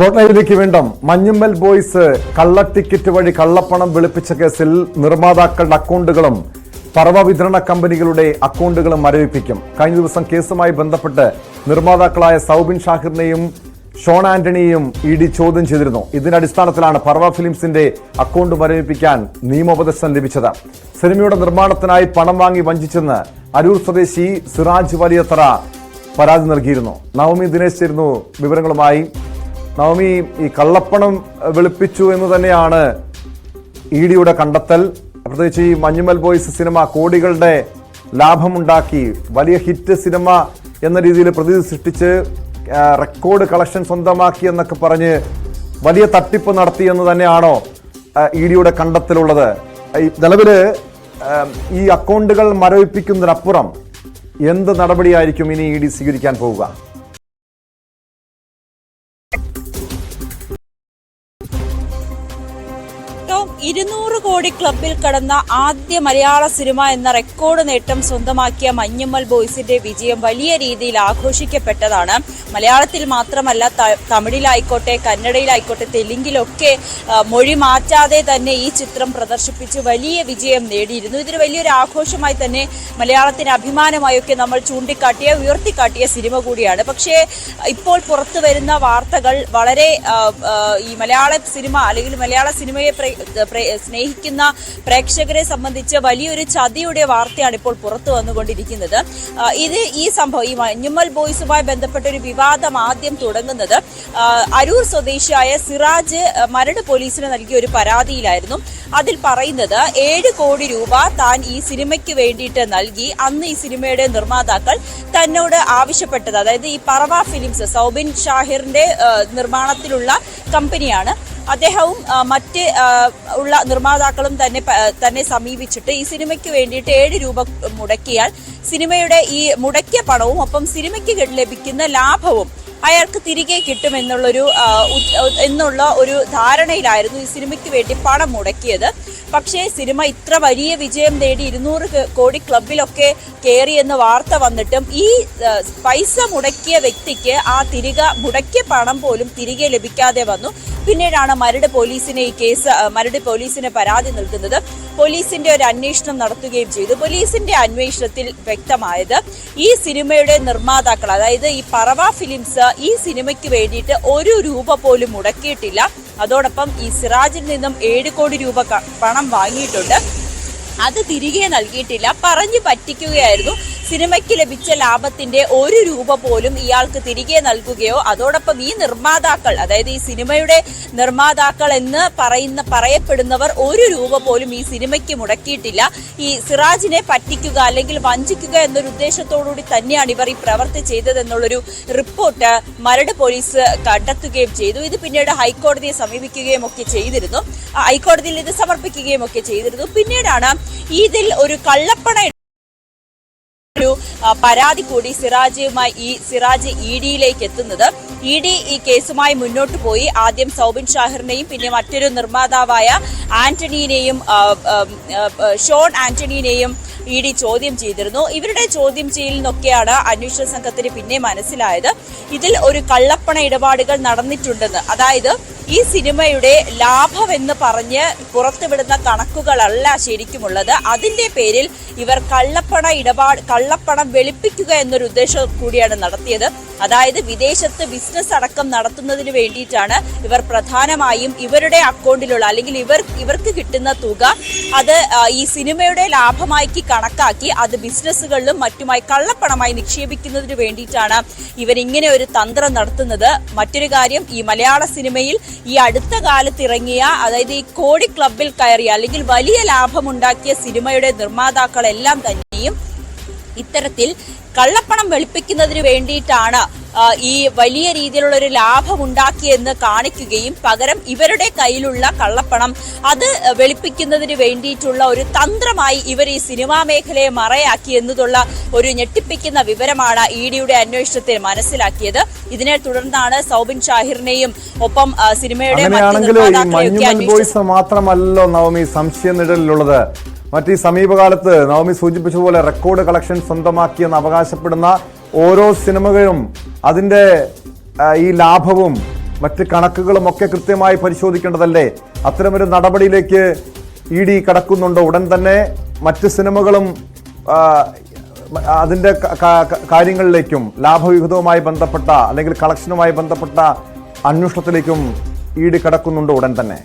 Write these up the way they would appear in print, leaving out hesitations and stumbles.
സ്പോട്ട്ലൈറ്റിലേക്ക് വീണ്ടും മഞ്ഞുമ്മൽ ബോയ്സ് കള്ള ടിക്കറ്റ് വഴി കള്ളപ്പണം വെളുപ്പിച്ച കേസിൽ നിർമ്മാതാക്കളുടെ അക്കൗണ്ടുകളും പറവ വിതരണ കമ്പനികളുടെ അക്കൗണ്ടുകളും മരവിപ്പിക്കും. കഴിഞ്ഞ ദിവസം കേസുമായി ബന്ധപ്പെട്ട് നിർമ്മാതാക്കളായ സൗബിൻ ഷാഹിറിനെയും ഷോൺ ആന്റണിയെയും ഇഡി ചോദ്യം ചെയ്തിരുന്നു. ഇതിന്റെ അടിസ്ഥാനത്തിലാണ് പറവ ഫിലിംസിന്റെ അക്കൗണ്ട് മരവിപ്പിക്കാൻ നിയമോപദേശം ലഭിച്ചത്. സിനിമയുടെ നിർമ്മാണത്തിനായി പണം വാങ്ങി വഞ്ചിച്ചെന്ന് അരൂർ സ്വദേശി സിറാജ് വലിയത്തറ പരാതി നൽകിയിരുന്നു. നവമി ദിനേശ് ചേരുന്നു വിവരങ്ങളുമായി. നവമി, ഈ കള്ളപ്പണം വെളുപ്പിച്ചു എന്ന് തന്നെയാണ് ഇഡിയുടെ കണ്ടെത്തൽ. പ്രത്യേകിച്ച് ഈ മഞ്ഞുമ്മൽ ബോയ്സ് സിനിമ കോടികളുടെ ലാഭമുണ്ടാക്കി വലിയ ഹിറ്റ് സിനിമ എന്ന രീതിയിൽ പ്രതീതി സൃഷ്ടിച്ച് റെക്കോർഡ് കളക്ഷൻ സ്വന്തമാക്കി എന്നൊക്കെ പറഞ്ഞ് വലിയ തട്ടിപ്പ് നടത്തി എന്ന് തന്നെയാണോ ഇഡിയുടെ കണ്ടെത്തലുള്ളത്? നിലവില് ഈ അക്കൗണ്ടുകൾ മരവിപ്പിക്കുന്നതിനപ്പുറം എന്ത് നടപടിയായിരിക്കും ഇനി ഇഡി സ്വീകരിക്കാൻ പോവുക? 200 കോടി ക്ലബിൽ കടന്ന ആദ്യ മലയാള സിനിമ എന്ന റെക്കോർഡ് നേട്ടം സ്വന്തമാക്കിയ മഞ്ഞുമ്മൽ ബോയ്സിന്റെ വിജയം വലിയ രീതിയിൽ ആഘോഷിക്കപ്പെട്ടതാണ്. മലയാളത്തിൽ മാത്രമല്ല, തമിഴിലായിക്കോട്ടെ, കന്നഡയിലായിക്കോട്ടെ, തെലുങ്കിലൊക്കെ മൊഴി മാറ്റാതെ തന്നെ ഈ ചിത്രം പ്രദർശിപ്പിച്ച് വലിയ വിജയം നേടിയിരുന്നു. ഇതൊരു വലിയൊരു ആഘോഷമായി തന്നെ മലയാളത്തിന് അഭിമാനമായൊക്കെ നമ്മൾ ഉയർത്തിക്കാട്ടിയ സിനിമ കൂടിയാണ്. പക്ഷേ ഇപ്പോൾ പുറത്തു വരുന്ന വാർത്തകൾ വളരെ ഈ മലയാള സിനിമ അല്ലെങ്കിൽ മലയാള സിനിമയെ സ്നേഹിക്കുന്ന പ്രേക്ഷകരെ സംബന്ധിച്ച് വലിയൊരു ചതിയുടെ വാർത്തയാണ് ഇപ്പോൾ പുറത്തു വന്നുകൊണ്ടിരിക്കുന്നത്. ഈ സംഭവം, ഈ മഞ്ഞുമ്മൽ ബോയ്സുമായി ബന്ധപ്പെട്ട ഒരു വിവാദം ആദ്യം തുടങ്ങുന്നത് അരൂർ സ്വദേശിയായ സിറാജ് മരട് പോലീസിന് നൽകിയ ഒരു പരാതിയിലായിരുന്നു. അതിൽ പറയുന്നത് 7 കോടി രൂപ താൻ ഈ സിനിമയ്ക്ക് വേണ്ടിയിട്ട് നൽകി. അന്ന് ഈ സിനിമയുടെ നിർമ്മാതാക്കൾ തന്നോട് ആവശ്യപ്പെട്ടത്, അതായത് ഈ പറവ ഫിലിംസ് സൗബിൻ ഷാഹിറിന്റെ നിർമ്മാണത്തിലുള്ള കമ്പനിയാണ്. അദ്ദേഹവും മറ്റ് ഉള്ള നിർമ്മാതാക്കളും തന്നെ സമീപിച്ചിട്ട് ഈ സിനിമയ്ക്ക് വേണ്ടിയിട്ട് 7 രൂപ മുടക്കിയാൽ സിനിമയുടെ ഈ മുടക്കിയ പണവും ഒപ്പം സിനിമയ്ക്ക് ലഭിക്കുന്ന ലാഭവും അയാൾക്ക് തിരികെ കിട്ടുമെന്നുള്ള ഒരു ധാരണയിലായിരുന്നു ഈ സിനിമയ്ക്ക് വേണ്ടി പണം മുടക്കിയത്. പക്ഷേ സിനിമ ഇത്ര വലിയ വിജയം നേടി 200 കോടി ക്ലബിലൊക്കെ കയറിയെന്ന് വാർത്ത വന്നിട്ടും ഈ പൈസ മുടക്കിയ വ്യക്തിക്ക് ആ മുടക്കിയ പണം പോലും തിരികെ ലഭിക്കാതെ വന്നു. പിന്നീടാണ് മരട് പോലീസിന് പരാതി നൽകുന്നത്. പോലീസിന്റെ ഒരു അന്വേഷണം നടത്തുകയും ചെയ്തു. പോലീസിന്റെ അന്വേഷണത്തിൽ വ്യക്തമായത് ഈ സിനിമയുടെ നിർമ്മാതാക്കൾ, അതായത് ഈ പറവ ഫിലിംസ് ഈ സിനിമയ്ക്ക് വേണ്ടിയിട്ട് 1 രൂപ പോലും മുടക്കിയിട്ടില്ല. അതോടൊപ്പം ഈ സിറാജിൽ നിന്നും 7 കോടി രൂപ പണം വാങ്ങിയിട്ടുണ്ട്. അത് തിരികെ നൽകിയിട്ടില്ല. പറഞ്ഞു പറ്റിക്കുകയായിരുന്നു. സിനിമയ്ക്ക് ലഭിച്ച ലാഭത്തിന്റെ 1 രൂപ പോലും ഇയാൾക്ക് തിരികെ നൽകുകയോ, അതോടൊപ്പം ഈ നിർമ്മാതാക്കൾ, അതായത് ഈ സിനിമയുടെ നിർമ്മാതാക്കൾ എന്ന് പറയപ്പെടുന്നവർ 1 രൂപ പോലും ഈ സിനിമയ്ക്ക് മുടക്കിയിട്ടില്ല. ഈ സിറാജിനെ പറ്റിക്കുക അല്ലെങ്കിൽ വഞ്ചിക്കുക എന്നൊരു ഉദ്ദേശത്തോടുകൂടി തന്നെയാണ് ഇവർ ഈ പ്രവൃത്തി ചെയ്തതെന്നുള്ളൊരു റിപ്പോർട്ട് മരട് പോലീസ് കണ്ടെത്തുകയും ചെയ്തു. ഇത് പിന്നീട് ഹൈക്കോടതിയെ സമീപിക്കുകയും ഒക്കെ ചെയ്തിരുന്നു. ഹൈക്കോടതിയിൽ ഇത് സമർപ്പിക്കുകയും ഒക്കെ ചെയ്തിരുന്നു. പിന്നീടാണ് ഇതിൽ ഒരു കള്ളപ്പണ പരാതി കൂടി സിറാജ് ഇഡിയിലേക്ക് എത്തുന്നത്. ഇഡി ഈ കേസുമായി മുന്നോട്ട് പോയി. ആദ്യം സൗബിൻ ഷാഹിറിനെയും പിന്നെ മറ്റൊരു നിർമ്മാതാവായ ഷോൺ ആന്റണിയെയും ഇഡി ചോദ്യം ചെയ്തിരുന്നു. ഇവരുടെ ചോദ്യം ചെയ്യലിൽ നിന്നൊക്കെയാണ് അന്വേഷണ സംഘത്തിന് പിന്നെ മനസ്സിലായത് ഇതിൽ ഒരു കള്ളപ്പണ ഇടപാടുകൾ നടന്നിട്ടുണ്ടെന്ന്. അതായത് ഈ സിനിമയുടെ ലാഭമെന്ന് പറഞ്ഞ് പുറത്തുവിടുന്ന കണക്കുകളല്ല ശരിക്കുമുള്ളത്. അതിന്റെ പേരിൽ ഇവർ കള്ളപ്പണം വെളുപ്പിക്കുക എന്നൊരു ഉദ്ദേശം കൂടിയാണ് നടത്തിയത്. അതായത് വിദേശത്ത് ബിസിനസ് അടക്കം നടത്തുന്നതിന് വേണ്ടിയിട്ടാണ് ഇവർ പ്രധാനമായും ഇവരുടെ അക്കൗണ്ടിലുള്ള അല്ലെങ്കിൽ ഇവർക്ക് കിട്ടുന്ന തുക അത് ഈ സിനിമയുടെ ലാഭമായി കണക്കാക്കി അത് ബിസിനസ്സുകളിലും മറ്റുമായി കള്ളപ്പണമായി നിക്ഷേപിക്കുന്നതിന് വേണ്ടിയിട്ടാണ് ഇവരിങ്ങനെ ഒരു തന്ത്രം നടത്തുന്നത്. മറ്റൊരു കാര്യം, ഈ മലയാള സിനിമയിൽ ഈ അടുത്ത കാലത്ത് ഇറങ്ങിയ, അതായത് ഈ കോടി ക്ലബിൽ കയറിയ അല്ലെങ്കിൽ വലിയ ലാഭമുണ്ടാക്കിയ സിനിമയുടെ നിർമ്മാതാക്കളെല്ലാം തന്നെയും ഇത്തരത്തിൽ കള്ളപ്പണം വെളുപ്പിക്കുന്നതിന് വേണ്ടിയിട്ടാണ് ഈ വലിയ രീതിയിലുള്ള ഒരു ലാഭമുണ്ടാക്കിയെന്ന് കാണിക്കുകയും പകരം ഇവരുടെ കയ്യിലുള്ള കള്ളപ്പണം അത് വെളുപ്പിക്കുന്നതിന് വേണ്ടിയിട്ടുള്ള ഒരു തന്ത്രമായി ഇവർ ഈ സിനിമാ മേഖലയെ മറയാക്കി എന്നതുള്ള ഒരു ഞെട്ടിപ്പിക്കുന്ന വിവരമാണ് ഇഡിയുടെ അന്വേഷണത്തിൽ മനസ്സിലാക്കിയത്. ഇതിനെ തുടർന്നാണ് സൗബിൻ ഷാഹിറിനെയും ഒപ്പം സിനിമയുടെ മാത്രമല്ലോ നവമി സംശയ നിഴലിലുള്ളത്. മറ്റ് സമീപകാലത്ത് നവമി സൂചിപ്പിച്ചതുപോലെ റെക്കോർഡ് കളക്ഷൻ സ്വന്തമാക്കിയെന്ന് അവകാശപ്പെടുന്ന ഓരോ സിനിമകളും അതിന്റെ ഈ ലാഭവും മറ്റ് കണക്കുകളും ഒക്കെ കൃത്യമായി പരിശോധിക്കേണ്ടതല്ലേ? അത്തരമൊരു നടപടിയിലേക്ക് ഇ ഡി കടക്കുന്നുണ്ടോ? ഉടൻ തന്നെ മറ്റ് സിനിമകളും അതിൻ്റെ കാര്യങ്ങളിലേക്കും ലാഭവിഹിതവുമായി ബന്ധപ്പെട്ട അല്ലെങ്കിൽ കളക്ഷനുമായി ബന്ധപ്പെട്ട അന്വേഷണത്തിലേക്കും ഇ ഡി കടക്കുന്നുണ്ടോ ഉടൻ തന്നെ?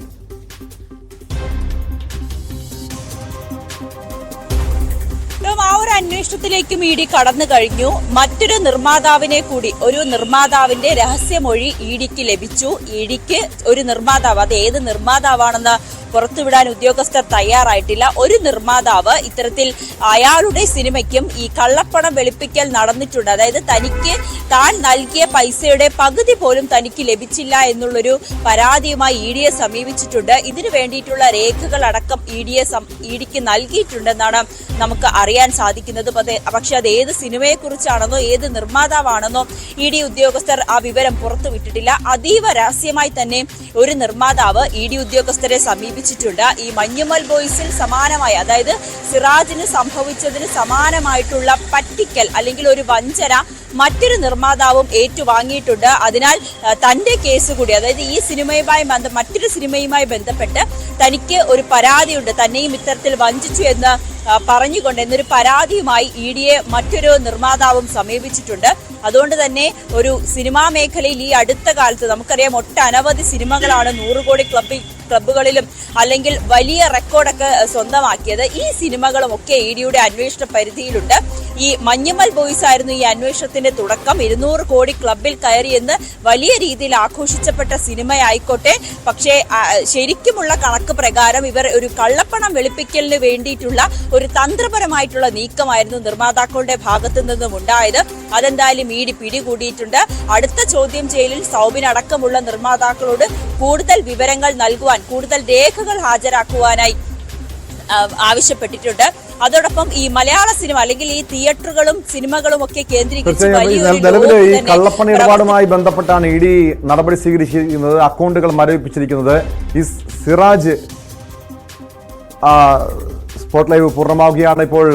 ആ ഒരു അന്വേഷണത്തിലേക്കും ഇ ഡി കടന്നു കഴിഞ്ഞു. മറ്റൊരു നിർമ്മാതാവിനെ കൂടി, ഒരു നിർമ്മാതാവിന്റെ രഹസ്യമൊഴി ഇ ഡിക്ക് ലഭിച്ചു. ഇ ഡിക്ക് ഒരു നിർമ്മാതാവ്, അത് ഏത് നിർമ്മാതാവാണെന്ന് പുറത്തുവിടാൻ ഉദ്യോഗസ്ഥർ തയ്യാറായിട്ടില്ല. ഒരു നിർമ്മാതാവ് ഇത്തരത്തിൽ അയാളുടെ സിനിമയ്ക്കും ഈ കള്ളപ്പണം വെളുപ്പിക്കൽ നടന്നിട്ടുണ്ട്. അതായത് തനിക്ക് താൻ നൽകിയ പൈസയുടെ പകുതി പോലും തനിക്ക് ലഭിച്ചില്ല എന്നുള്ളൊരു പരാതിയുമായി ഇ ഡിയെ സമീപിച്ചിട്ടുണ്ട്. ഇതിനു വേണ്ടിയിട്ടുള്ള രേഖകളടക്കം ഇ ഡിക്ക് നൽകിയിട്ടുണ്ടെന്നാണ് നമുക്ക് അറിയാൻ സാധിക്കുന്നത്. പക്ഷെ അത് ഏത് സിനിമയെക്കുറിച്ചാണെന്നോ ഏത് നിർമ്മാതാവാണെന്നോ ഇ ഡി ഉദ്യോഗസ്ഥർ ആ വിവരം പുറത്തുവിട്ടിട്ടില്ല. അതീവ രഹസ്യമായി തന്നെ ഒരു നിർമ്മാതാവ് ഇ ഡി ഉദ്യോഗസ്ഥരെ സമീപിച്ചിട്ടുണ്ട്. ഈ മഞ്ഞുമൽ ബോയ്സിൽ സമാനമായി, അതായത് സിറാജിന് സംഭവിച്ചതിന് സമാനമായിട്ടുള്ള പറ്റിക്കൽ അല്ലെങ്കിൽ ഒരു വഞ്ചന മറ്റൊരു നിർമ്മാതാവും ഏറ്റുവാങ്ങിയിട്ടുണ്ട്. അതിനാൽ തന്റെ കേസ് കൂടി, അതായത് ഈ സിനിമയുമായി മറ്റൊരു സിനിമയുമായി ബന്ധപ്പെട്ട് തനിക്ക് ഒരു പരാതിയുണ്ട്, തന്നെയും ഇത്തരത്തിൽ വഞ്ചിച്ചു എന്ന് പറഞ്ഞുകൊണ്ട് എന്നൊരു പരാതിയുമായി ഇ ഡിയെ മറ്റൊരു നിർമ്മാതാവും സമീപിച്ചിട്ടുണ്ട്. അതുകൊണ്ട് തന്നെ ഒരു സിനിമാ മേഖലയിൽ ഈ അടുത്ത കാലത്ത് നമുക്കറിയാം ഒട്ടനവധി സിനിമകളാണ് 100 കോടി ക്ലബ്ബുകളിലും അല്ലെങ്കിൽ വലിയ റെക്കോർഡൊക്കെ സ്വന്തമാക്കിയത്. ഈ സിനിമകളും ഒക്കെ ഇ ഡിയുടെ അന്വേഷണ പരിധിയിലുണ്ട്. ഈ മഞ്ഞുമൽ ബോയ്സ് ആയിരുന്നു ഈ അന്വേഷണത്തിന്റെ തുടക്കം. 200 കോടി ക്ലബിൽ കയറിയെന്ന് വലിയ രീതിയിൽ ആഘോഷിച്ചപ്പെട്ട സിനിമയായിക്കോട്ടെ. പക്ഷേ ശരിക്കുമുള്ള കണക്ക് പ്രകാരം ഇവർ ഒരു കള്ളപ്പണം വെളുപ്പിക്കലിന് വേണ്ടിയിട്ടുള്ള ഒരു തന്ത്രപരമായിട്ടുള്ള നീക്കമായിരുന്നു നിർമ്മാതാക്കളുടെ ഭാഗത്തു നിന്നും ഉണ്ടായത്. അതെന്തായാലും ഇ ഡി പിടികൂടിയിട്ടുണ്ട്. അടുത്ത ചോദ്യം ചെയ്യലിൽ സൗബിൻ അടക്കമുള്ള നിർമ്മാതാക്കളോട് കൂടുതൽ വിവരങ്ങൾ നൽകുവാൻ, കൂടുതൽ രേഖകൾ ഹാജരാക്കുവാനായി ആവശ്യപ്പെട്ടിട്ടുണ്ട്. അതോടൊപ്പം ഈ മലയാള സിനിമ അല്ലെങ്കിൽ ഈ തിയേറ്ററുകളും സിനിമകളും ഒക്കെ കേന്ദ്രീകരിച്ച് നിലവിലെ ഈ കള്ളപ്പണ ഇടപാടുമായി ബന്ധപ്പെട്ടാണ് ഇ ഡി നടപടി സ്വീകരിച്ചിരിക്കുന്നത്, അക്കൗണ്ടുകൾ മരവിപ്പിച്ചിരിക്കുന്നത്. ഈ സിറാജ് സ്പോട്ട് ലൈവ് പൂർണ്ണമാവുകയാണ്. ഇപ്പോൾ